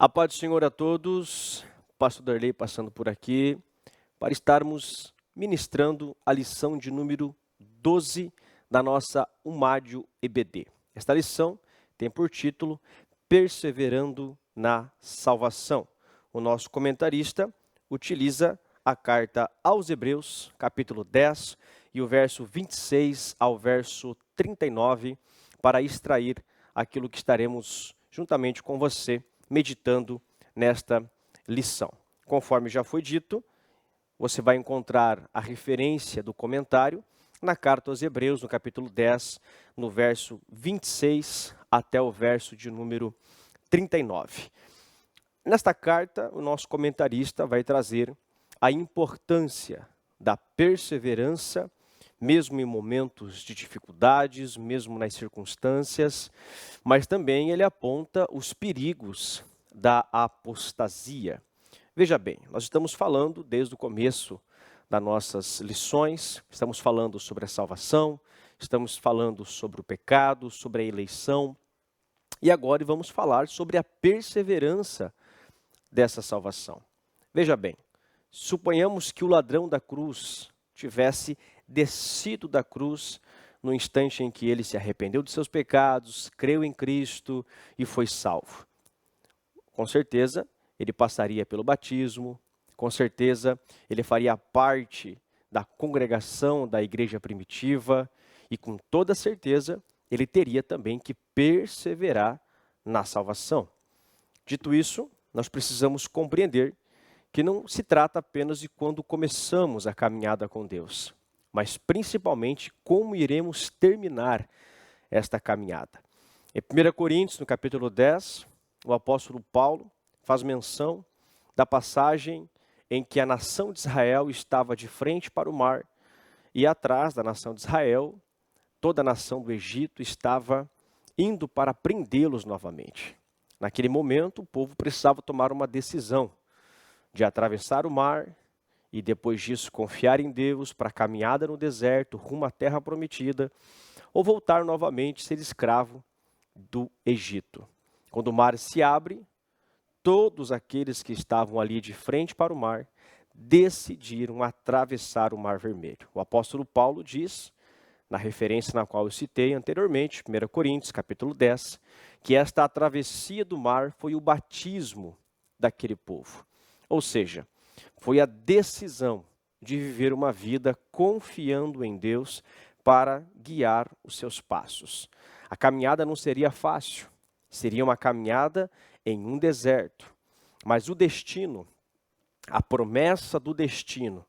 A paz do Senhor a todos, Pastor Darley passando por aqui, para estarmos ministrando a lição de número 12 da nossa Umádio EBD. Esta lição tem por título Perseverando na Salvação. O nosso comentarista utiliza a carta aos Hebreus, capítulo 10, e o verso 26 ao verso 39, para extrair aquilo que estaremos juntamente com você meditando nesta lição. Conforme já foi dito, você vai encontrar a referência do comentário na carta aos Hebreus, no capítulo 10, no verso 26 até o verso de número 39. Nesta carta, o nosso comentarista vai trazer a importância da perseverança, mesmo em momentos de dificuldades, mesmo nas circunstâncias, mas também ele aponta os perigos da apostasia. Veja bem, nós estamos falando desde o começo das nossas lições, estamos falando sobre a salvação, estamos falando sobre o pecado, sobre a eleição, e agora vamos falar sobre a perseverança dessa salvação. Veja bem, suponhamos que o ladrão da cruz tivesse descido da cruz no instante em que ele se arrependeu de seus pecados, creu em Cristo e foi salvo. Com certeza, ele passaria pelo batismo, com certeza, ele faria parte da congregação da igreja primitiva e com toda certeza, ele teria também que perseverar na salvação. Dito isso, nós precisamos compreender que não se trata apenas de quando começamos a caminhada com Deus, mas principalmente como iremos terminar esta caminhada. Em 1 Coríntios, no capítulo 10, o apóstolo Paulo faz menção da passagem em que a nação de Israel estava de frente para o mar e atrás da nação de Israel, toda a nação do Egito estava indo para prendê-los novamente. Naquele momento, o povo precisava tomar uma decisão de atravessar o mar e depois disso confiar em Deus para a caminhada no deserto, rumo à terra prometida, ou voltar novamente ser escravo do Egito. Quando o mar se abre, todos aqueles que estavam ali de frente para o mar decidiram atravessar o Mar Vermelho. O apóstolo Paulo diz, na referência na qual eu citei anteriormente, 1 Coríntios, capítulo 10, que esta travessia do mar foi o batismo daquele povo. Ou seja, foi a decisão de viver uma vida confiando em Deus para guiar os seus passos. A caminhada não seria fácil, seria uma caminhada em um deserto, mas o destino, a promessa do destino,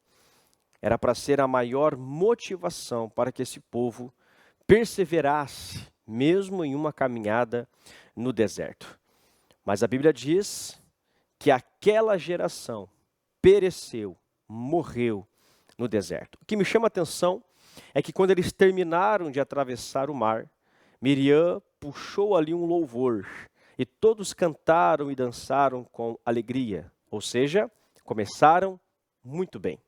era para ser a maior motivação para que esse povo perseverasse, mesmo em uma caminhada no deserto. Mas a Bíblia diz que aquela geração pereceu, morreu no deserto. O que me chama a atenção é que quando eles terminaram de atravessar o mar, Miriam puxou ali um louvor e todos cantaram e dançaram com alegria. Ou seja, começaram muito bem.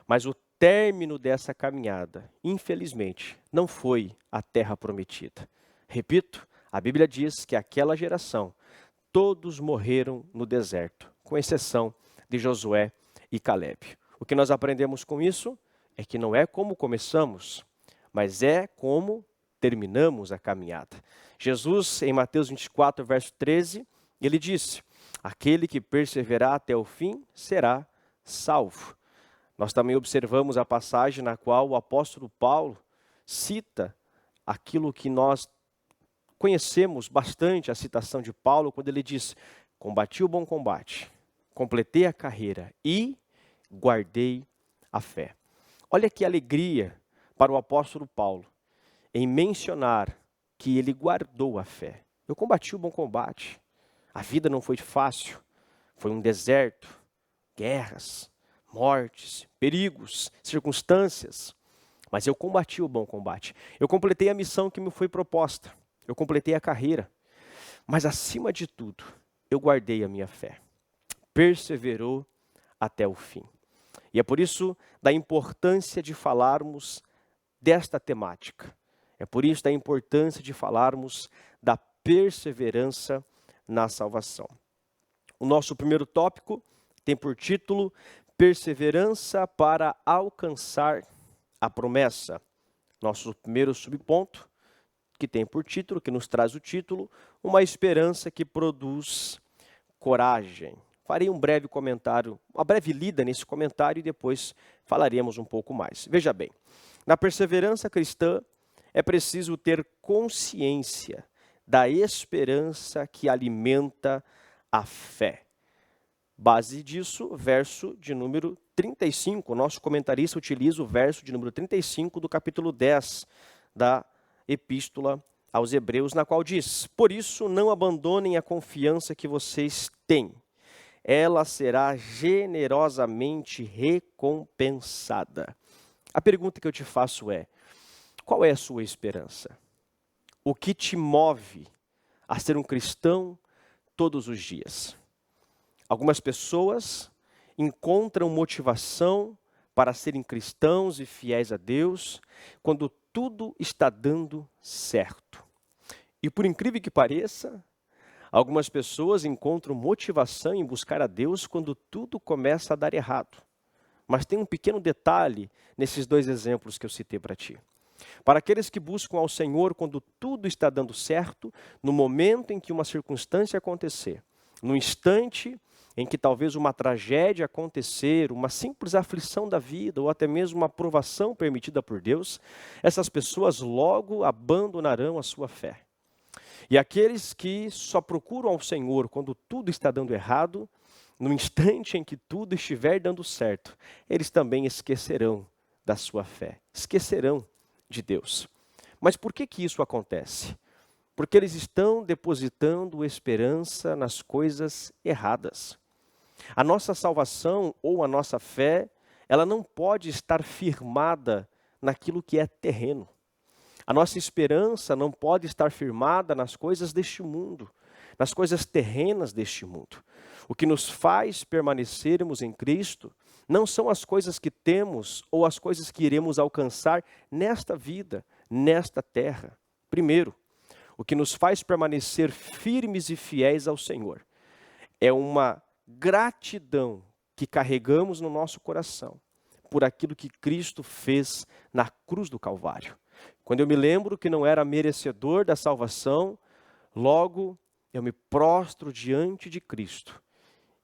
Mas o término dessa caminhada, infelizmente, não foi a terra prometida. Repito, a Bíblia diz que aquela geração, todos morreram no deserto, com exceção de Josué e Calebe. O que nós aprendemos com isso é que não é como começamos, mas é como terminamos a caminhada. Jesus, em Mateus 24, verso 13, ele disse: aquele que perseverar até o fim será salvo. Nós também observamos a passagem na qual o apóstolo Paulo cita aquilo que nós conhecemos bastante, a citação de Paulo, quando ele diz: combati o bom combate, completei a carreira e guardei a fé. Olha que alegria para o apóstolo Paulo em mencionar que ele guardou a fé. Eu combati o bom combate. A vida não foi fácil, foi um deserto, guerras, mortes, perigos, circunstâncias, mas eu combati o bom combate. Eu completei a missão que me foi proposta. Eu completei a carreira. Mas acima de tudo, eu guardei a minha fé. Perseverou até o fim. E é por isso da importância de falarmos desta temática. É por isso da importância de falarmos da perseverança na salvação. O nosso primeiro tópico tem por título Perseverança para alcançar a promessa. Nosso primeiro subponto, que tem por título, que nos traz o título, uma esperança que produz coragem. Farei um breve comentário, uma breve lida nesse comentário e depois falaremos um pouco mais. Veja bem, na perseverança cristã é preciso ter consciência da esperança que alimenta a fé. Base disso, verso de número 35. O nosso comentarista utiliza o verso de número 35 do capítulo 10 da Epístola aos Hebreus, na qual diz: por isso não abandonem a confiança que vocês têm. Ela será generosamente recompensada. A pergunta que eu te faço é: qual é a sua esperança? O que te move a ser um cristão todos os dias? Algumas pessoas encontram motivação para serem cristãos e fiéis a Deus quando tudo está dando certo. E por incrível que pareça, algumas pessoas encontram motivação em buscar a Deus quando tudo começa a dar errado. Mas tem um pequeno detalhe nesses dois exemplos que eu citei para ti. Para aqueles que buscam ao Senhor quando tudo está dando certo, no momento em que uma circunstância acontecer, no instante em que talvez uma tragédia acontecer, uma simples aflição da vida, ou até mesmo uma provação permitida por Deus, essas pessoas logo abandonarão a sua fé. E aqueles que só procuram ao Senhor quando tudo está dando errado, no instante em que tudo estiver dando certo, eles também esquecerão da sua fé, esquecerão de Deus. Mas por que isso acontece? Porque eles estão depositando esperança nas coisas erradas. A nossa salvação ou a nossa fé, ela não pode estar firmada naquilo que é terreno. A nossa esperança não pode estar firmada nas coisas deste mundo, nas coisas terrenas deste mundo. O que nos faz permanecermos em Cristo não são as coisas que temos ou as coisas que iremos alcançar nesta vida, nesta terra. Primeiro, o que nos faz permanecer firmes e fiéis ao Senhor é uma gratidão que carregamos no nosso coração por aquilo que Cristo fez na cruz do Calvário. Quando eu me lembro que não era merecedor da salvação, logo eu me prostro diante de Cristo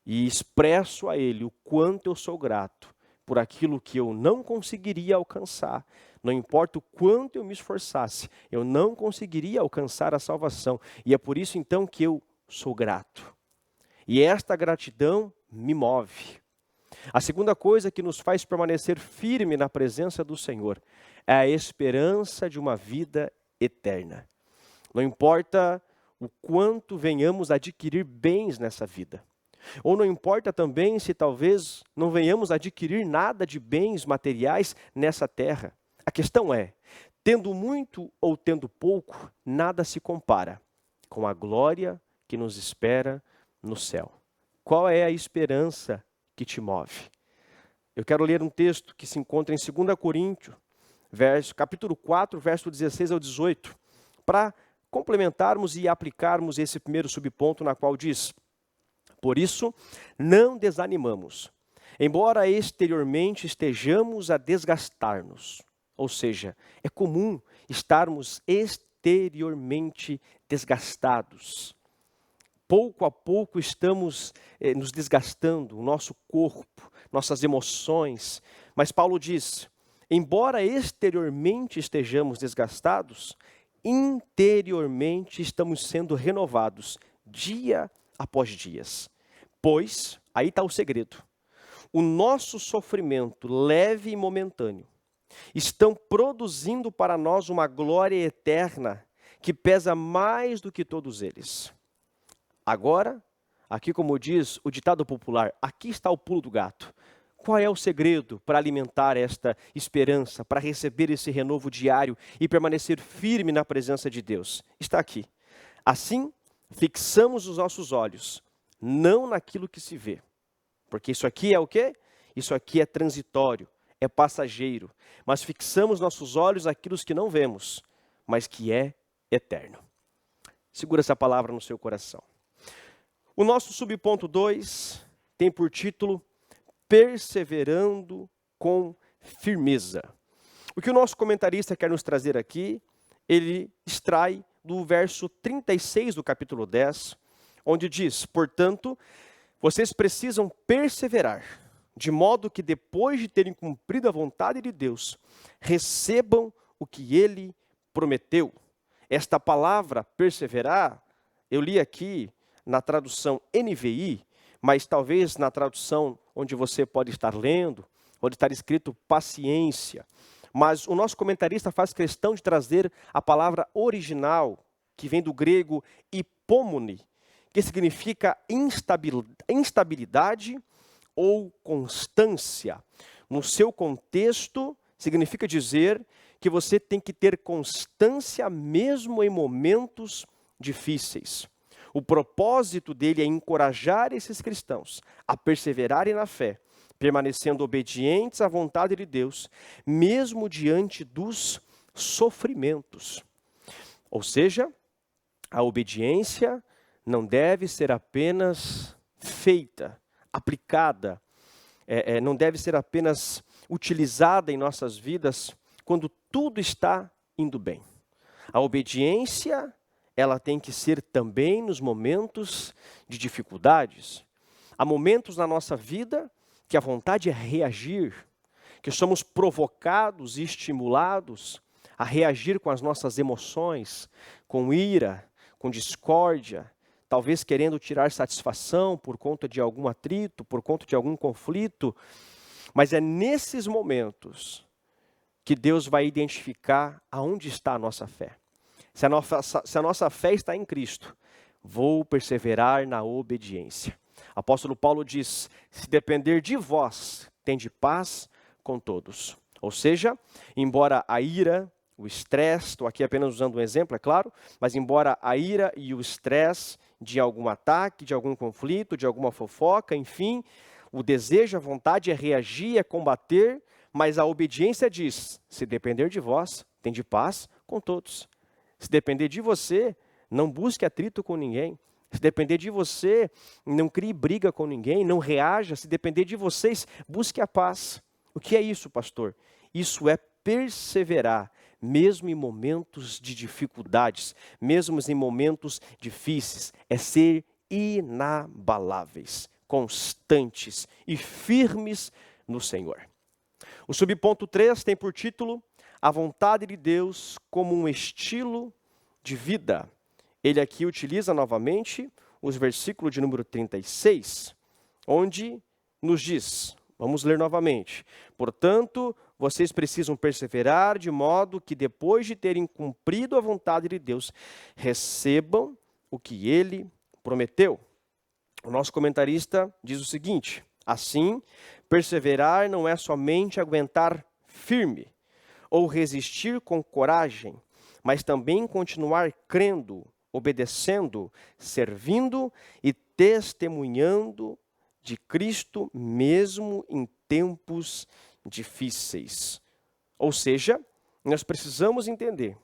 e expresso a Ele o quanto eu sou grato por aquilo que eu não conseguiria alcançar. Não importa o quanto eu me esforçasse, eu não conseguiria alcançar a salvação. E é por isso então que eu sou grato. E esta gratidão me move. A segunda coisa que nos faz permanecer firme na presença do Senhor é a esperança de uma vida eterna. Não importa o quanto venhamos a adquirir bens nessa vida. Ou não importa também se talvez não venhamos a adquirir nada de bens materiais nessa terra. A questão é, tendo muito ou tendo pouco, nada se compara com a glória que nos espera no céu. Qual é a esperança que te move? Eu quero ler um texto que se encontra em 2 Coríntios, capítulo 4, verso 16 ao 18, para complementarmos e aplicarmos esse primeiro subponto na qual diz: por isso, não desanimamos, embora exteriormente estejamos a desgastar-nos. Ou seja, é comum estarmos exteriormente desgastados. Pouco a pouco estamos nos desgastando, o nosso corpo, nossas emoções. Mas Paulo diz, embora exteriormente estejamos desgastados, interiormente estamos sendo renovados dia após dia. Pois, aí está o segredo, o nosso sofrimento leve e momentâneo estão produzindo para nós uma glória eterna que pesa mais do que todos eles. Agora, aqui como diz o ditado popular, aqui está o pulo do gato. Qual é o segredo para alimentar esta esperança, para receber esse renovo diário e permanecer firme na presença de Deus? Está aqui. Assim, fixamos os nossos olhos, não naquilo que se vê. Porque isso aqui é o quê? Isso aqui é transitório, é passageiro. Mas fixamos nossos olhos naquilo que não vemos, mas que é eterno. Segura essa palavra no seu coração. O nosso subponto 2 tem por título Perseverando com firmeza. O que o nosso comentarista quer nos trazer aqui, ele extrai do verso 36 do capítulo 10, onde diz: portanto, vocês precisam perseverar, de modo que depois de terem cumprido a vontade de Deus, recebam o que Ele prometeu. Esta palavra, perseverar, eu li aqui na tradução NVI, mas talvez na tradução onde você pode estar lendo, pode estar escrito paciência. Mas o nosso comentarista faz questão de trazer a palavra original, que vem do grego hipomone, que significa instabilidade ou constância. No seu contexto, significa dizer que você tem que ter constância mesmo em momentos difíceis. O propósito dele é encorajar esses cristãos a perseverarem na fé, permanecendo obedientes à vontade de Deus, mesmo diante dos sofrimentos. Ou seja, a obediência não deve ser apenas feita, aplicada, não deve ser apenas utilizada em nossas vidas quando tudo está indo bem. A obediência, ela tem que ser também nos momentos de dificuldades. Há momentos na nossa vida que a vontade é reagir, que somos provocados e estimulados a reagir com as nossas emoções, com ira, com discórdia, talvez querendo tirar satisfação por conta de algum atrito, por conta de algum conflito. Mas é nesses momentos que Deus vai identificar aonde está a nossa fé. Se a nossa fé está em Cristo, vou perseverar na obediência. Apóstolo Paulo diz: se depender de vós, tende paz com todos. Ou seja, embora a ira, o estresse, estou aqui apenas usando um exemplo, é claro, mas embora a ira e o estresse de algum ataque, de algum conflito, de alguma fofoca, enfim, o desejo, a vontade é reagir, é combater, mas a obediência diz: se depender de vós, tende paz com todos. Se depender de você, não busque atrito com ninguém. Se depender de você, não crie briga com ninguém, não reaja. Se depender de vocês, busque a paz. O que é isso, pastor? Isso é perseverar, mesmo em momentos de dificuldades, mesmo em momentos difíceis. É ser inabaláveis, constantes e firmes no Senhor. O subponto 3 tem por título a vontade de Deus como um estilo de vida. Ele aqui utiliza novamente os versículos de número 36, onde nos diz, vamos ler novamente: portanto, vocês precisam perseverar de modo que depois de terem cumprido a vontade de Deus, recebam o que Ele prometeu. O nosso comentarista diz o seguinte: assim, perseverar não é somente aguentar firme ou resistir com coragem, mas também continuar crendo, obedecendo, servindo e testemunhando de Cristo mesmo em tempos difíceis. Ou seja, nós precisamos entender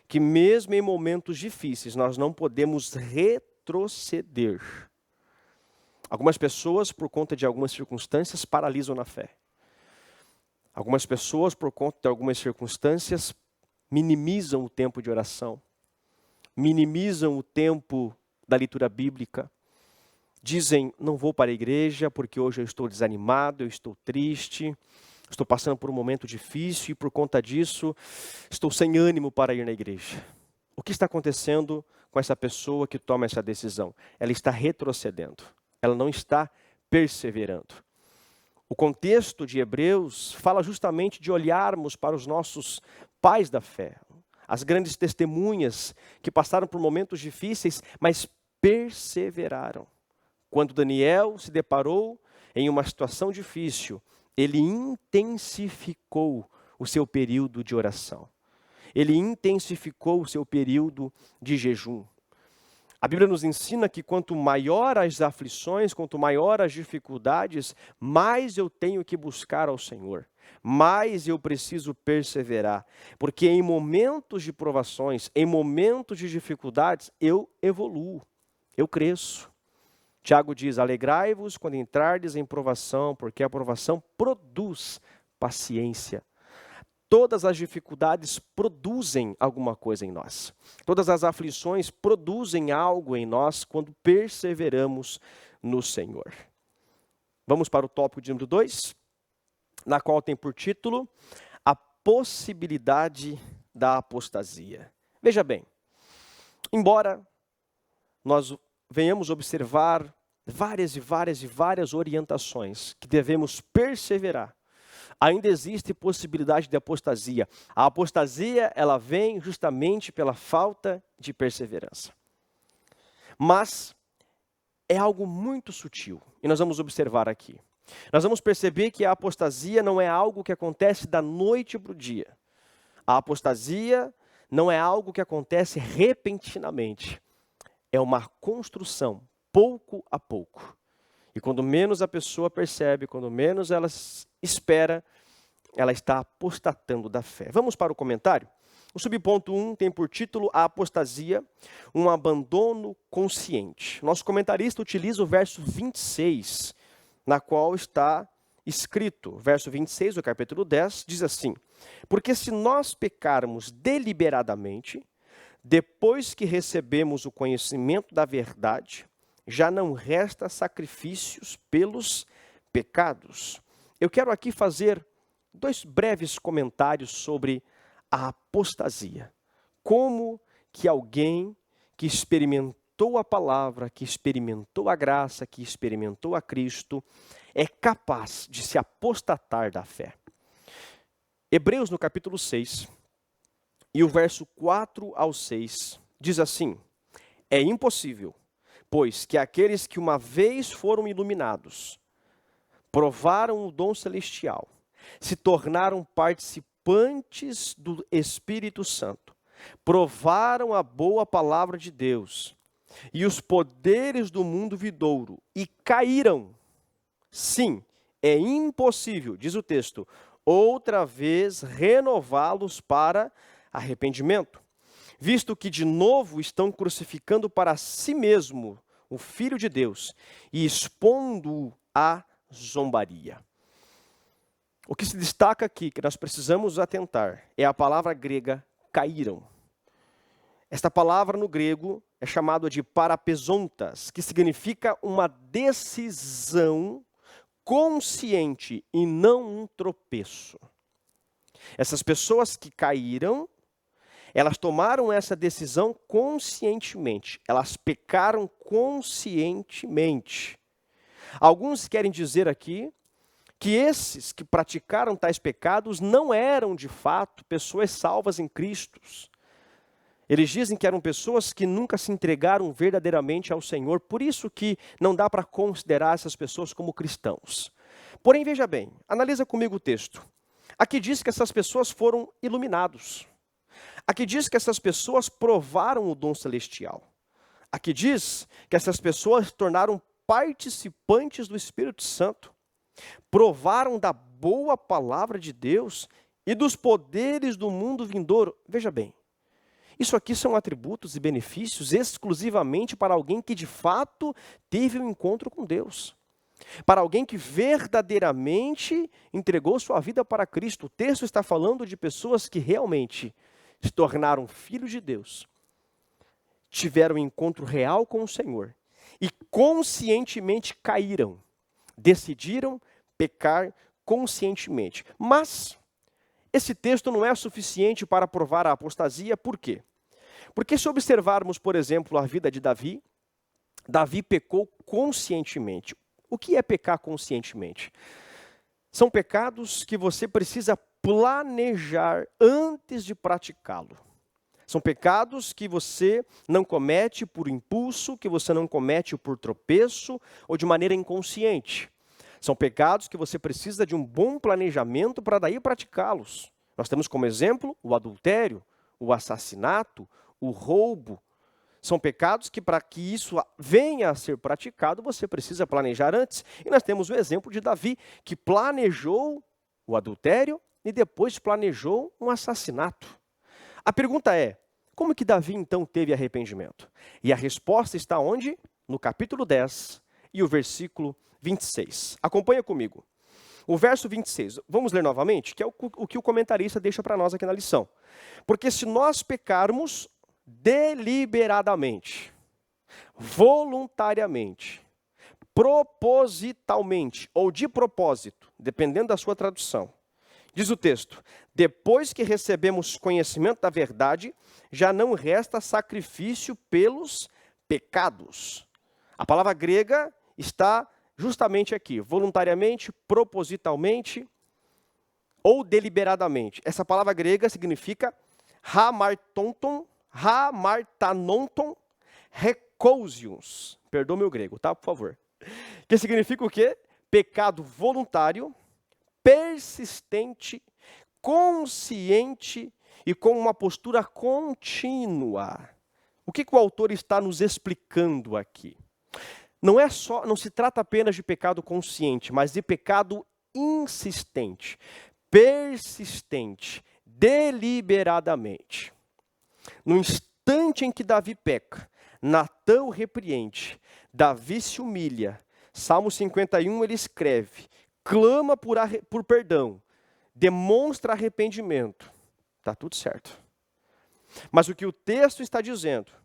que mesmo em momentos difíceis nós não podemos retroceder. Algumas pessoas, por conta de algumas circunstâncias, paralisam na fé. Algumas pessoas, por conta de algumas circunstâncias, minimizam o tempo de oração, minimizam o tempo da leitura bíblica, dizem: não vou para a igreja porque hoje eu estou desanimado, eu estou triste, estou passando por um momento difícil e por conta disso estou sem ânimo para ir na igreja. O que está acontecendo com essa pessoa que toma essa decisão? Ela está retrocedendo, ela não está perseverando. O contexto de Hebreus fala justamente de olharmos para os nossos pais da fé, as grandes testemunhas que passaram por momentos difíceis, mas perseveraram. Quando Daniel se deparou em uma situação difícil, ele intensificou o seu período de oração. Ele intensificou o seu período de jejum. A Bíblia nos ensina que quanto maior as aflições, quanto maior as dificuldades, mais eu tenho que buscar ao Senhor, mais eu preciso perseverar. Porque em momentos de provações, em momentos de dificuldades, eu evoluo. eu cresço. Tiago diz, alegrai-vos quando entrardes em provação, porque a provação produz paciência. Todas as dificuldades produzem alguma coisa em nós. Todas as aflições produzem algo em nós quando perseveramos no Senhor. Vamos para o tópico de número 2, na qual tem por título, a possibilidade da apostasia. Veja bem, embora nós venhamos observar várias orientações que devemos perseverar, ainda existe possibilidade de apostasia. A apostasia, ela vem justamente pela falta de perseverança. Mas é algo muito sutil, e nós vamos observar aqui. Nós vamos perceber que a apostasia não é algo que acontece da noite para o dia. A apostasia não é algo que acontece repentinamente. É uma construção, pouco a pouco. E quando menos a pessoa percebe, quando menos ela espera, ela está apostatando da fé. Vamos para o comentário? O subponto 1 tem por título a apostasia, um abandono consciente. Nosso comentarista utiliza o verso 26, na qual está escrito, verso 26 do capítulo 10, diz assim, porque se nós pecarmos deliberadamente, depois que recebemos o conhecimento da verdade, já não resta sacrifícios pelos pecados. Eu quero aqui fazer 2 breves comentários sobre a apostasia. Como que alguém que experimentou a palavra, que experimentou a graça, que experimentou a Cristo, é capaz de se apostatar da fé. Hebreus no capítulo 6, e o verso 4 ao 6, diz assim, é impossível, pois que aqueles que uma vez foram iluminados, provaram o dom celestial, se tornaram participantes do Espírito Santo, provaram a boa palavra de Deus e os poderes do mundo vindouro e caíram. Sim, é impossível, diz o texto, outra vez renová-los para arrependimento, visto que de novo estão crucificando para si mesmo o Filho de Deus e expondo-o à zombaria. O que se destaca aqui, que nós precisamos atentar, é a palavra grega caíram. Esta palavra no grego é chamada de parapesontas, que significa uma decisão consciente e não um tropeço. Essas pessoas que caíram, elas tomaram essa decisão conscientemente, elas pecaram conscientemente. Alguns querem dizer aqui que esses que praticaram tais pecados não eram, de fato, pessoas salvas em Cristo. Eles dizem que eram pessoas que nunca se entregaram verdadeiramente ao Senhor, por isso que não dá para considerar essas pessoas como cristãos. Porém, veja bem, analisa comigo o texto. Aqui diz que essas pessoas foram iluminados. Aqui diz que essas pessoas provaram o dom celestial. Aqui diz que essas pessoas se tornaram participantes do Espírito Santo. Provaram da boa palavra de Deus e dos poderes do mundo vindouro. Veja bem, isso aqui são atributos e benefícios exclusivamente para alguém que de fato teve um encontro com Deus. Para alguém que verdadeiramente entregou sua vida para Cristo. O texto está falando de pessoas que realmente se tornaram filhos de Deus, tiveram um encontro real com o Senhor e conscientemente caíram, decidiram pecar conscientemente. Mas esse texto não é suficiente para provar a apostasia, por quê? Porque se observarmos, por exemplo, a vida de Davi, Davi pecou conscientemente. O que é pecar conscientemente? São pecados que você precisa planejar antes de praticá-lo. São pecados que você não comete por impulso, que você não comete por tropeço ou de maneira inconsciente. São pecados que você precisa de um bom planejamento para daí praticá-los. Nós temos como exemplo o adultério, o assassinato, o roubo. São pecados que para que isso venha a ser praticado, você precisa planejar antes. E nós temos o exemplo de Davi, que planejou o adultério e depois planejou um assassinato. A pergunta é, como que Davi então teve arrependimento? E a resposta está onde? no capítulo 10 e o versículo 26. Acompanha comigo. O verso 26, vamos ler novamente, que é o que o comentarista deixa para nós aqui na lição. Porque se nós pecarmos deliberadamente, voluntariamente, propositalmente ou de propósito, dependendo da sua tradução, diz o texto, depois que recebemos conhecimento da verdade, já não resta sacrifício pelos pecados. A palavra grega está justamente aqui, voluntariamente, propositalmente ou deliberadamente. Essa palavra grega significa hamartanonton, rekousios. Perdoa meu grego, tá? Por favor. Que significa o quê? Pecado voluntário, persistente, consciente e com uma postura contínua. O que o autor está nos explicando aqui? Não se trata apenas de pecado consciente, mas de pecado insistente, persistente, deliberadamente. No instante em que Davi peca, Natã o repreende, Davi se humilha. Salmo 51 ele escreve, clama por perdão, demonstra arrependimento. Está tudo certo. Mas o que o texto está dizendo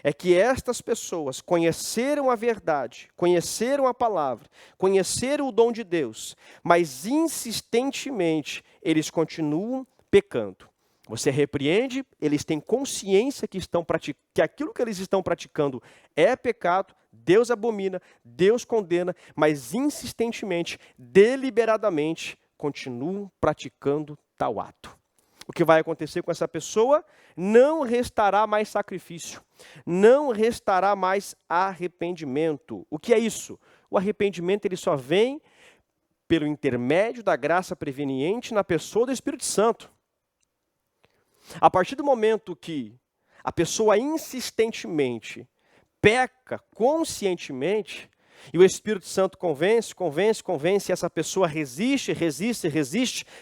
é que estas pessoas conheceram a verdade, conheceram a palavra, conheceram o dom de Deus, mas insistentemente eles continuam pecando. Você repreende, eles têm consciência que aquilo que eles estão praticando é pecado, Deus abomina, Deus condena, mas insistentemente, deliberadamente, continuam praticando tal ato. O que vai acontecer com essa pessoa? Não restará mais sacrifício, não restará mais arrependimento. O que é isso? O arrependimento ele só vem pelo intermédio da graça preveniente na pessoa do Espírito Santo. A partir do momento que a pessoa insistentemente peca conscientemente, e o Espírito Santo convence, e essa pessoa resiste,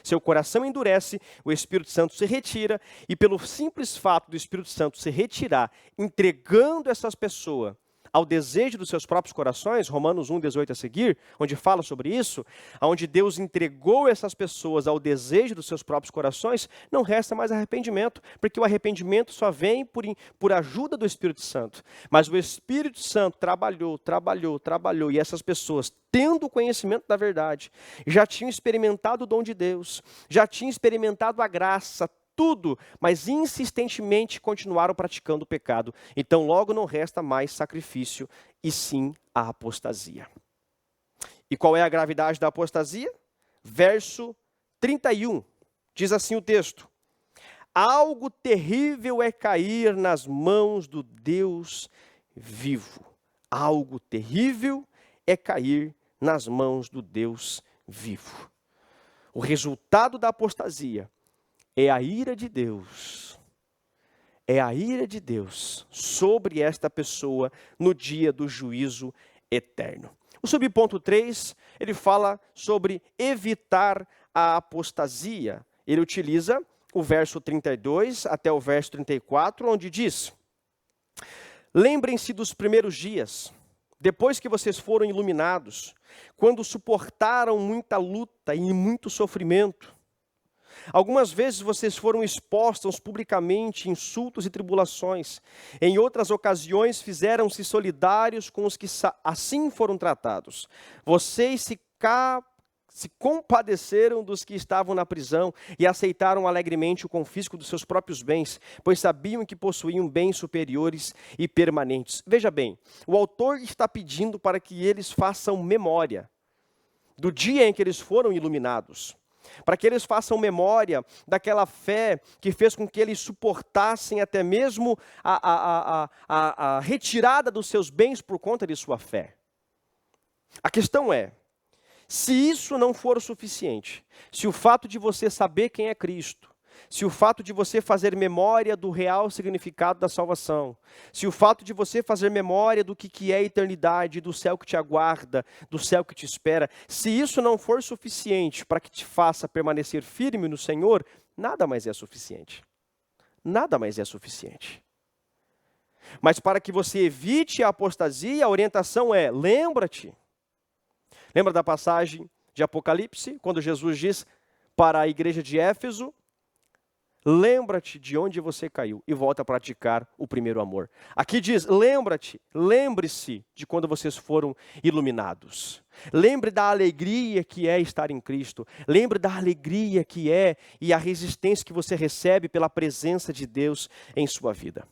seu coração endurece, o Espírito Santo se retira, e pelo simples fato do Espírito Santo se retirar, entregando essas pessoas ao desejo dos seus próprios corações, Romanos 1:18 a seguir, onde fala sobre isso, onde Deus entregou essas pessoas ao desejo dos seus próprios corações, não resta mais arrependimento, porque o arrependimento só vem por ajuda do Espírito Santo. Mas o Espírito Santo trabalhou, e essas pessoas, tendo o conhecimento da verdade, já tinham experimentado o dom de Deus, já tinham experimentado a graça, tudo, mas insistentemente continuaram praticando o pecado. Então logo não resta mais sacrifício, e sim a apostasia. E qual é a gravidade da apostasia? Verso 31, diz assim o texto: algo terrível é cair nas mãos do Deus vivo. Algo terrível é cair nas mãos do Deus vivo. O resultado da apostasia é a ira de Deus. É a ira de Deus sobre esta pessoa no dia do juízo eterno. O subponto 3, ele fala sobre evitar a apostasia. Ele utiliza o verso 32 até o verso 34, onde diz: lembrem-se dos primeiros dias, depois que vocês foram iluminados, quando suportaram muita luta e muito sofrimento. Algumas vezes vocês foram expostos publicamente a insultos e tribulações. Em outras ocasiões fizeram-se solidários com os que assim foram tratados. Vocês se compadeceram dos que estavam na prisão e aceitaram alegremente o confisco dos seus próprios bens, pois sabiam que possuíam bens superiores e permanentes. Veja bem, o autor está pedindo para que eles façam memória do dia em que eles foram iluminados, para que eles façam memória daquela fé que fez com que eles suportassem até mesmo a retirada dos seus bens por conta de sua fé. A questão é, se isso não for o suficiente, se o fato de você saber quem é Cristo, se o fato de você fazer memória do real significado da salvação, se o fato de você fazer memória do que é a eternidade, do céu que te aguarda, do céu que te espera, se isso não for suficiente para que te faça permanecer firme no Senhor, nada mais é suficiente. Nada mais é suficiente. Mas para que você evite a apostasia, a orientação é: lembra-te. Lembra da passagem de Apocalipse, quando Jesus diz para a igreja de Éfeso: lembra-te de onde você caiu e volta a praticar o primeiro amor. Aqui diz: lembra-te, lembre-se de quando vocês foram iluminados. Lembre da alegria que é estar em Cristo. Lembre da alegria que é e a resistência que você recebe pela presença de Deus em sua vida.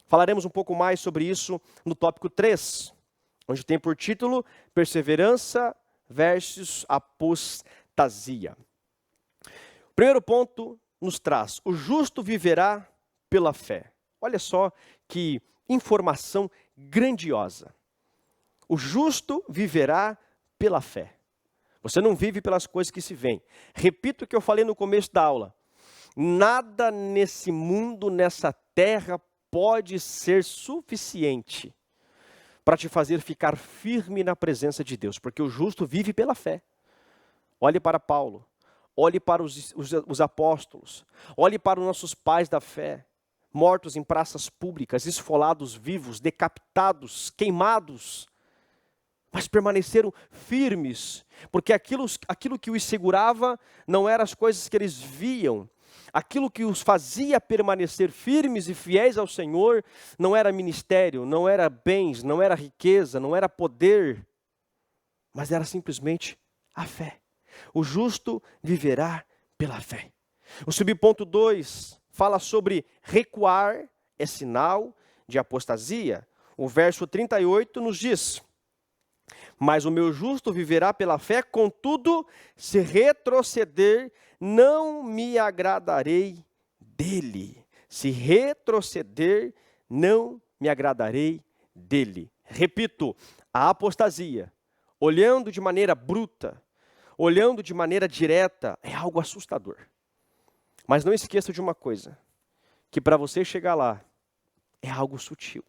Falaremos um pouco mais sobre isso no tópico 3, onde tem por título Perseverança versus Apostasia. O primeiro ponto nos traz: o justo viverá pela fé. Olha só que informação grandiosa. O justo viverá pela fé. Você não vive pelas coisas que se veem. Repito o que eu falei no começo da aula. Nada nesse mundo, nessa terra, pode ser suficiente para te fazer ficar firme na presença de Deus, porque o justo vive pela fé. Olhe para Paulo. Olhe para os apóstolos, olhe para os nossos pais da fé, mortos em praças públicas, esfolados vivos, decapitados, queimados, mas permaneceram firmes, porque aquilo que os segurava não eram as coisas que eles viam, aquilo que os fazia permanecer firmes e fiéis ao Senhor não era ministério, não era bens, não era riqueza, não era poder, mas era simplesmente a fé. O justo viverá pela fé. O subponto 2 fala sobre recuar é sinal de apostasia. O verso 38 nos diz: mas o meu justo viverá pela fé, contudo, se retroceder, não me agradarei dele. Se retroceder, não me agradarei dele. Repito, a apostasia, olhando de maneira bruta, olhando de maneira direta, é algo assustador. Mas não esqueça de uma coisa, que para você chegar lá, é algo sutil.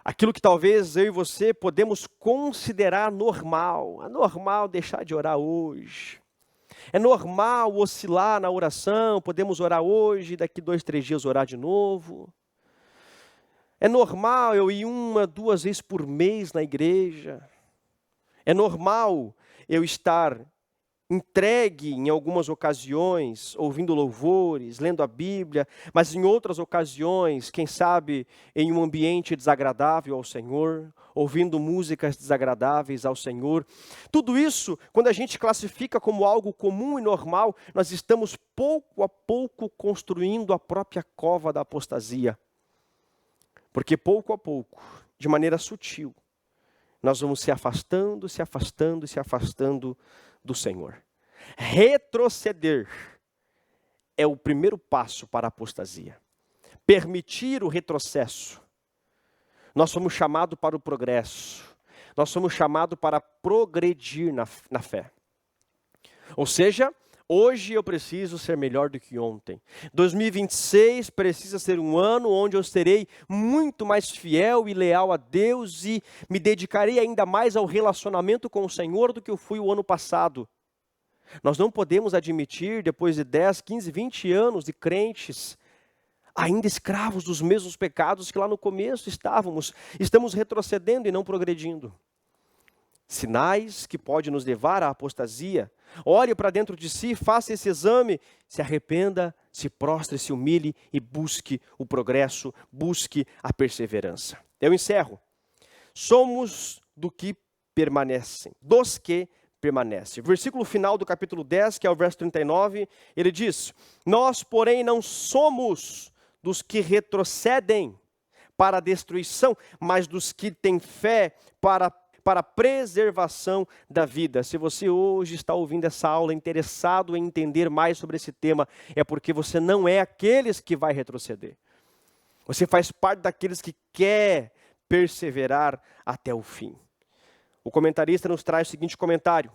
Aquilo que talvez eu e você podemos considerar normal. É normal deixar de orar hoje. É normal oscilar na oração, podemos orar hoje, daqui 2, 3 dias orar de novo. É normal eu ir 1, 2 vezes por mês na igreja. É normal eu estar entregue em algumas ocasiões, ouvindo louvores, lendo a Bíblia, mas em outras ocasiões, quem sabe, em um ambiente desagradável ao Senhor, ouvindo músicas desagradáveis ao Senhor. Tudo isso, quando a gente classifica como algo comum e normal, nós estamos pouco a pouco construindo a própria cova da apostasia. Porque pouco a pouco, de maneira sutil, nós vamos se afastando do Senhor. Retroceder é o primeiro passo para a apostasia. Permitir o retrocesso. Nós somos chamados para o progresso. Nós somos chamados para progredir na fé. Ou seja, hoje eu preciso ser melhor do que ontem. 2026 precisa ser um ano onde eu serei muito mais fiel e leal a Deus e me dedicarei ainda mais ao relacionamento com o Senhor do que eu fui o ano passado. Nós não podemos admitir, depois de 10, 15, 20 anos de crentes, ainda escravos dos mesmos pecados que lá no começo estávamos. Estamos retrocedendo e não progredindo. Sinais que podem nos levar à apostasia. Olhe para dentro de si, faça esse exame, se arrependa, se prostre, se humilhe e busque o progresso, busque a perseverança. Eu encerro. Somos do que permanecem, dos que permanecem. Versículo final do capítulo 10, que é o verso 39, ele diz: nós, porém, não somos dos que retrocedem para a destruição, mas dos que têm fé para a preservação da vida. Se você hoje está ouvindo essa aula interessado em entender mais sobre esse tema, é porque você não é aqueles que vai retroceder. Você faz parte daqueles que quer perseverar até o fim. O comentarista nos traz o seguinte comentário: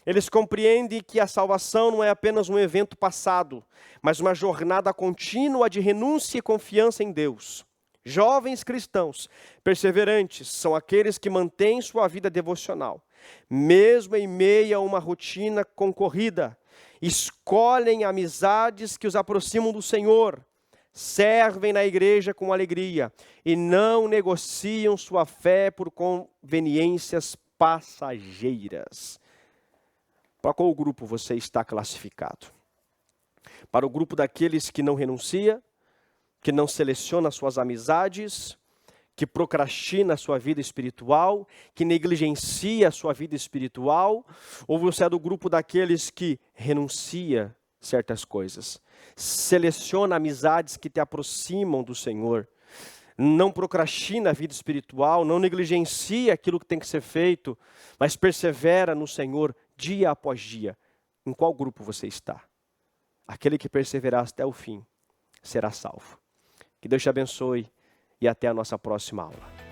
eles compreendem que a salvação não é apenas um evento passado, mas uma jornada contínua de renúncia e confiança em Deus. Jovens cristãos perseverantes são aqueles que mantêm sua vida devocional, mesmo em meio a uma rotina concorrida. Escolhem amizades que os aproximam do Senhor, servem na igreja com alegria e não negociam sua fé por conveniências passageiras. Para qual grupo você está classificado? Para o grupo daqueles que não renuncia, que não seleciona suas amizades, que procrastina a sua vida espiritual, que negligencia a sua vida espiritual, ou você é do grupo daqueles que renuncia certas coisas, seleciona amizades que te aproximam do Senhor, não procrastina a vida espiritual, não negligencia aquilo que tem que ser feito, mas persevera no Senhor dia após dia? Em qual grupo você está? Aquele que perseverar até o fim será salvo. Que Deus te abençoe e até a nossa próxima aula.